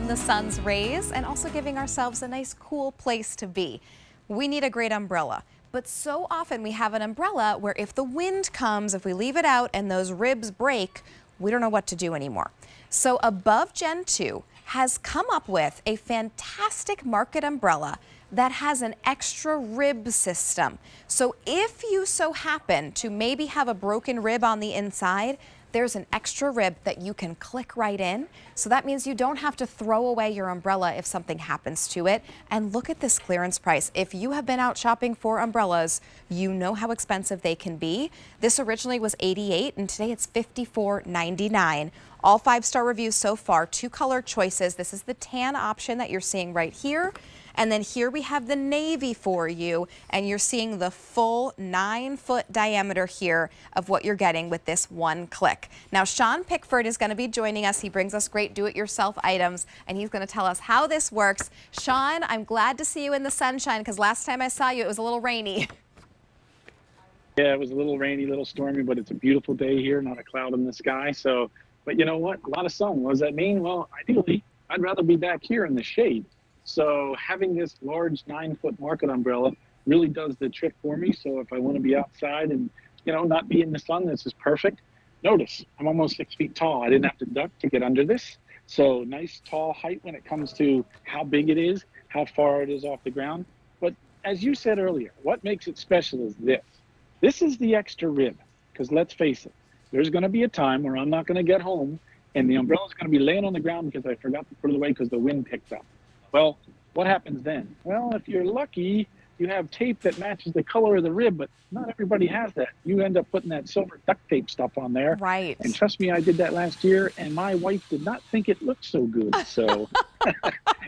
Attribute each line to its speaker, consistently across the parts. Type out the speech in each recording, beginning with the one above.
Speaker 1: from the sun's rays and also giving ourselves a nice cool place to be. We need a great umbrella. But so often we have an umbrella where if the wind comes, if we leave it out and those ribs break, we don't know what to do anymore. So Above Gen 2 has come up with a fantastic market umbrella that has an extra rib system. So if you so happen to maybe have a broken rib on the inside, there's an extra rib that you can click right in. So that means you don't have to throw away your umbrella if something happens to it. And look at this clearance price. If you have been out shopping for umbrellas, you know how expensive they can be. This originally was $88 and today it's $54.99. All 5-star reviews so far, 2 color choices. This is the tan option that you're seeing right here. And then here we have the navy for you, and you're seeing the full 9-foot diameter here of what you're getting with this ONECLICK. Now, Sean Pickford is going to be joining us. He brings us great do-it-yourself items, and he's going to tell us how this works. Sean, I'm glad to see you in the sunshine, because last time I saw you, it was a little rainy.
Speaker 2: Yeah, it was a little rainy, a little stormy, but it's a beautiful day here, not a cloud in the sky. So, but you know what? A lot of sun. What does that mean? Well, ideally, I'd rather be back here in the shade. So having this large 9-foot market umbrella really does the trick for me. So if I want to be outside and, not be in the sun, this is perfect. Notice I'm almost 6 feet tall. I didn't have to duck to get under this. So nice tall height when it comes to how big it is, how far it is off the ground. But as you said earlier, what makes it special is this. This is the extra rib, because let's face it, there's going to be a time where I'm not going to get home and the umbrella is going to be laying on the ground because I forgot to put it away because the wind picked up. Well, what happens then? Well, if you're lucky, you have tape that matches the color of the rib, but not everybody has that. You end up putting that silver duct tape stuff on there.
Speaker 1: Right.
Speaker 2: And trust me, I did that last year, and my wife did not think it looked so good. So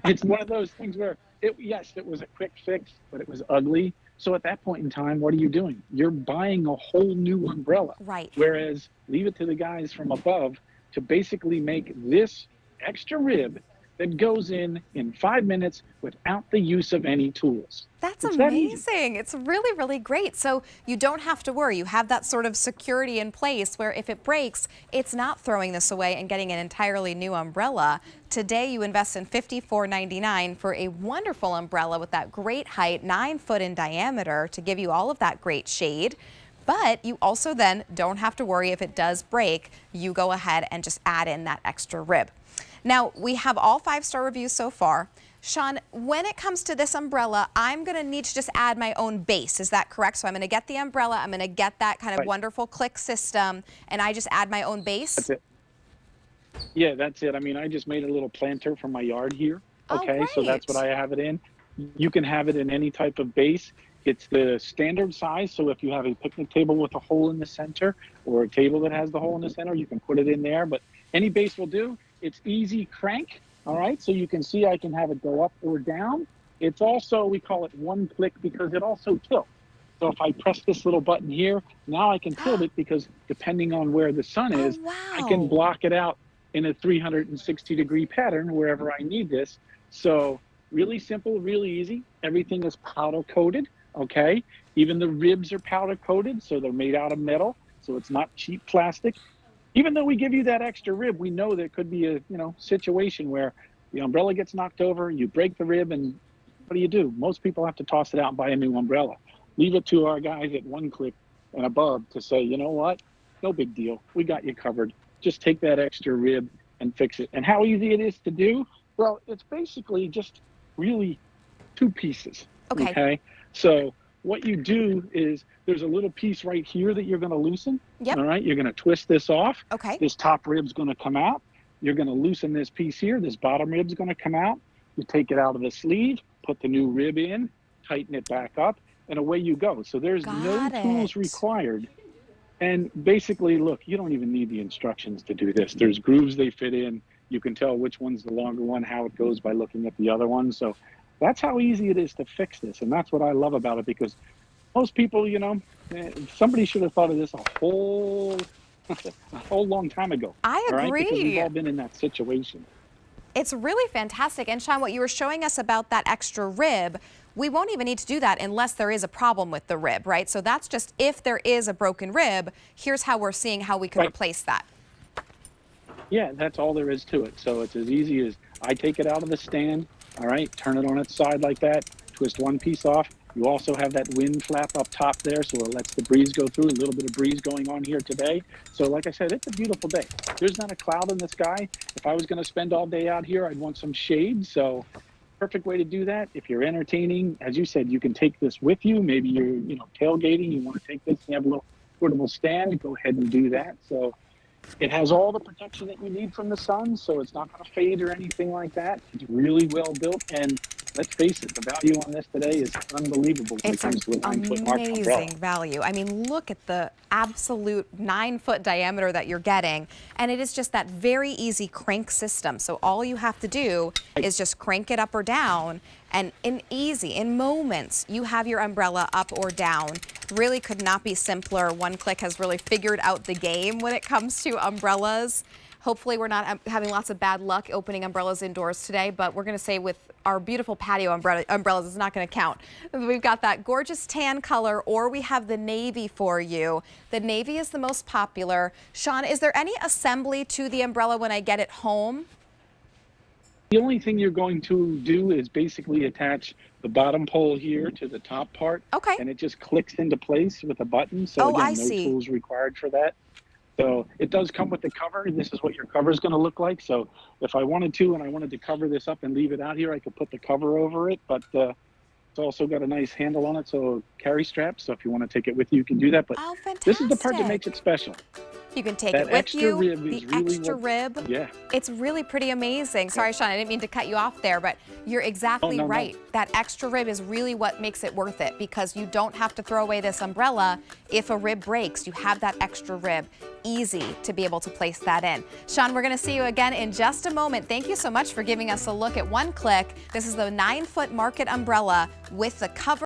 Speaker 2: it's one of those things where, yes, it was a quick fix, but it was ugly. So at that point in time, what are you doing? You're buying a whole new umbrella.
Speaker 1: Right.
Speaker 2: Whereas leave it to the guys from above to basically make this extra rib that goes in 5 minutes without the use of any tools.
Speaker 1: That's amazing. It's really, really great. So you don't have to worry. You have that sort of security in place where if it breaks, it's not throwing this away and getting an entirely new umbrella. Today you invest in $54.99 for a wonderful umbrella with that great height, 9 foot in diameter, to give you all of that great shade. But you also then don't have to worry if it does break. You go ahead and just add in that extra rib. Now, we have all 5-star reviews so far. Sean, when it comes to this umbrella, I'm going to need to just add my own base. Is that correct? So I'm going to get the umbrella, I'm going to get that kind of wonderful click system, and I just add my own base?
Speaker 2: That's it. Yeah, that's it. I mean, I just made a little planter for my yard here. Okay, so that's what I have it in. You can have it in any type of base. It's the standard size, so if you have a picnic table with a hole in the center or a table that has the hole in the center, you can put it in there, but any base will do. It's easy crank, all right? So you can see I can have it go up or down. It's also, we call it ONECLICK because it also tilts. So if I press this little button here, now I can tilt it because depending on where the sun is, I can block it out in a 360-degree pattern wherever I need this. So really simple, really easy. Everything is powder coated, okay? Even the ribs are powder coated, so they're made out of metal, so it's not cheap plastic. Even though we give you that extra rib, we know there could be a situation where the umbrella gets knocked over, you break the rib, and what do? Most people have to toss it out and buy a new umbrella. Leave it to our guys at ONECLICK and above to say, you know what? No big deal. We got you covered. Just take that extra rib and fix it. And how easy it is to do? Well, it's basically just really 2 pieces. Okay? So what you do is there's a little piece right here that you're going to loosen. All right, you're going to twist this off. This top rib's going to come out. You're going to loosen this piece here. This bottom rib's going to come out. You take it out of the sleeve, put the new rib in, tighten it back up, and away you go. So there's no tools required. And basically, look, you don't even need the instructions to do this. There's grooves they fit in. You can tell which one's the longer one, how it goes by looking at the other one. So that's how easy it is to fix this. And that's what I love about it, because most people, somebody should have thought of this a whole long time ago.
Speaker 1: I agree.
Speaker 2: All right? Because we've all been in that situation.
Speaker 1: It's really fantastic. And Sean, what you were showing us about that extra rib, we won't even need to do that unless there is a problem with the rib, right? So that's just if there is a broken rib, here's how we're seeing how we can replace that.
Speaker 2: Yeah, that's all there is to it. So it's as easy as I take it out of the stand, all right, turn it on its side like that, twist one piece off. You also have that wind flap up top there, so it lets the breeze go through. A little bit of breeze going on here today. So like I said, it's a beautiful day. There's not a cloud in the sky. If I was going to spend all day out here, I'd want some shade. So perfect way to do that. If you're entertaining, as you said, you can take this with you. Maybe you're, tailgating, you want to take this, you have a little portable stand, go ahead and do that. So it has all the protection that you need from the sun, so it's not going to fade or anything like that. It's really well built, and let's face it, the value on this today is unbelievable when it comes to a 9-foot market umbrella.
Speaker 1: Amazing value. I mean, look at the absolute 9-foot diameter that you're getting, and it is just that very easy crank system. So all you have to do is just crank it up or down, and in moments, you have your umbrella up or down. Really could not be simpler. ONECLICK has really figured out the game when it comes to umbrellas. Hopefully we're not having lots of bad luck opening umbrellas indoors today, but we're going to say with our beautiful patio umbrellas, it's not going to count. We've got that gorgeous tan color, or we have the navy for you. The navy is the most popular. Sean, is there any assembly to the umbrella when I get it home?
Speaker 2: The only thing you're going to do is basically attach the bottom pole here to the top part.
Speaker 1: Okay.
Speaker 2: And it just clicks into place with a button. So again,
Speaker 1: I
Speaker 2: no
Speaker 1: see.
Speaker 2: tools required for that. So it does come with the cover. This is what your cover is going to look like. So if I wanted to, and I wanted to cover this up and leave it out here, I could put the cover over it. But it's also got a nice handle on it, so carry strap. So if you want to take it with you, you can do that. But this is the part that makes it special.
Speaker 1: You can take
Speaker 2: that
Speaker 1: it with you. The
Speaker 2: really
Speaker 1: extra rib.
Speaker 2: Yeah.
Speaker 1: It's really pretty amazing. Sorry, Sean, I didn't mean to cut you off there, but you're exactly right. No. That extra rib is really what makes it worth it, because you don't have to throw away this umbrella if a rib breaks. You have that extra rib. Easy to be able to place that in. Sean, we're going to see you again in just a moment. Thank you so much for giving us a look at ONECLICK. This is the 9-foot market umbrella with the cover.